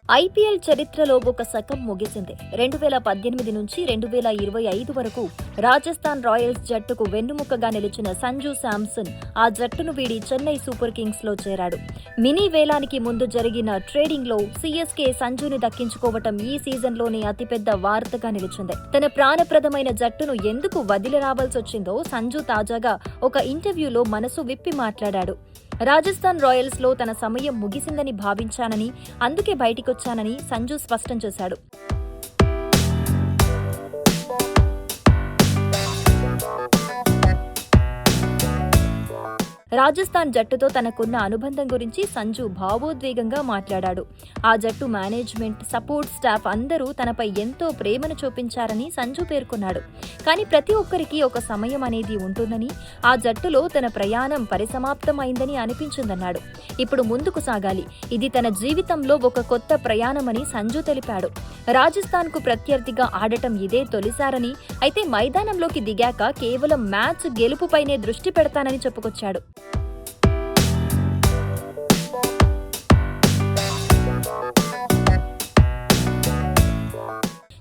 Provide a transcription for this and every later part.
IPL చరిత్రలో ఒక శకం ముగిసింది. 2018 నుంచి 2025 వరకు రాజస్థాన్ రాయల్స్ జట్టుకు వెన్నుముకగా నిలిచిన సంజు శాంసన్ ఆ జట్టును వీడి చెన్నై సూపర్ కింగ్స్ లో చేరాడు. మినీ వేలానికి ముందు జరిగిన ట్రేడింగ్ లో సీఎస్కే సంజుని దక్కించుకోవటం ఈ సీజన్లోనే అతిపెద్ద వార్తగా నిలిచింది. తన ప్రాణప్రదమైన జట్టును ఎందుకు వదిలి రావాల్సొచ్చిందో సంజు తాజాగా ఒక ఇంటర్వ్యూలో మనసు విప్పి మాట్లాడాడు. రాజస్థాన్ రాయల్స్ లో తన సమయం ముగిసిందని భావించానని, అందుకే బయటికొచ్చానని సంజు స్పష్టం చేశాడు. రాజస్థాన్ జట్టుతో తనకున్న అనుబంధం గురించి సంజు భావోద్వేగంగా మాట్లాడాడు. ఆ జట్టు మేనేజ్మెంట్, సపోర్ట్ స్టాఫ్ అందరూ తనపై ఎంతో ప్రేమను చూపించారని సంజు పేర్కొన్నాడు. కానీ ప్రతి ఒక్కరికి ఒక సమయం అనేది ఉంటుందని, ఆ జట్టులో తన ప్రయాణం పరిసమాప్తమైందని అనిపించిందన్నాడు. ఇప్పుడు ముందుకు సాగాలి, ఇది తన జీవితంలో ఒక కొత్త ప్రయాణమని సంజు తెలిపాడు. రాజస్థాన్ కు ప్రత్యర్థిగా ఆడటం ఇదే తొలిసారని, అయితే మైదానంలోకి దిగాక కేవలం మ్యాచ్ గెలుపుపైనే దృష్టి పెడతానని చెప్పుకొచ్చాడు.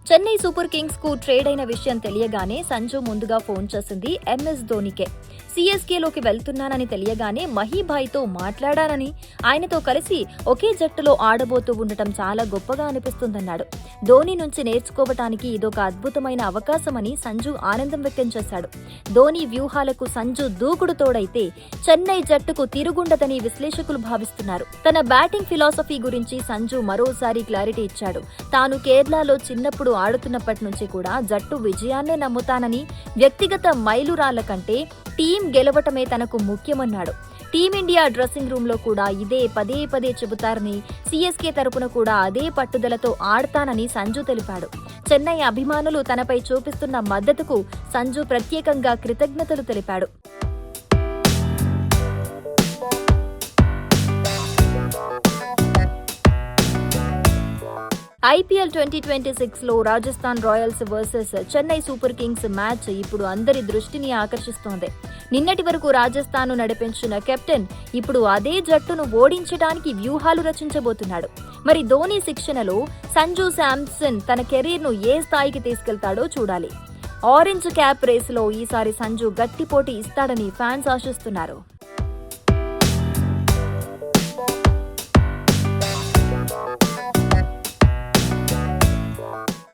చెన్నై సూపర్ కింగ్స్ కు ట్రేడ్ అయిన విషయం తెలియగానే సంజు ముందుగా ఫోన్ చేసింది ఎంఎస్ ధోనీకే. సీఎస్కేలోకి వెళ్తున్నానని తెలియగానే మహీభాయ్తో మాట్లాడానని, ఆయనతో కలిసి ఒకే జట్టులో ఆడబోతూ ఉండటం చాలా గొప్పగా అనిపిస్తుందన్నాడు. ధోనీ నుంచి నేర్చుకోవటానికి ఇదొక అద్భుతమైన అవకాశమని సంజు ఆనందం వ్యక్తం చేశాడు. ధోనీ వ్యూహాలకు సంజు దూకుడు తోడైతే చెన్నై జట్టుకు తిరుగుండదని విశ్లేషకులు భావిస్తున్నారు. తన బ్యాటింగ్ ఫిలాసఫీ గురించి సంజు మరోసారి క్లారిటీ ఇచ్చాడు. తాను కేరళలో చిన్నప్పుడు ఆడుతున్నప్పటి నుంచి కూడా జట్టు విజయాన్నే నమ్ముతానని, వ్యక్తిగత మైలురాళ్ల కంటే టీం గెలవటమే తనకు ముఖ్యమన్నాడు. టీమిండియా డ్రెస్సింగ్ రూమ్ లో కూడా ఇదే పదే పదే చెబుతారని, సీఎస్కే తరపున కూడా అదే పట్టుదలతో ఆడతానని సంజు తెలిపాడు. చెన్నై అభిమానులు తనపై చూపిస్తున్న మద్దతుకు సంజు ప్రత్యేకంగా కృతజ్ఞతలు తెలిపాడు. ఐపీఎల్ 2026 లో Rajasthan Royals versus Chennai super Kings match ఇప్పుడు అందరి దృష్టిని ఆకర్షిస్తోంది. నిన్నటి వరకు రాజస్థాన్ నడిపించిన కెప్టెన్ ఇప్పుడు అదే జట్టును ఓడించడానికి వ్యూహాలు రచించబోతున్నాడు. మరి ధోనీ శిక్షణలో సంజు శాంసన్ తన కెరీర్ ను ఏ స్థాయికి తీసుకెళ్తాడో చూడాలి. ఆరెంజ్ క్యాప్ రేసులో ఈసారి సంజు గట్టి పోటీ ఇస్తాడని ఫ్యాన్స్ ఆశిస్తున్నారు.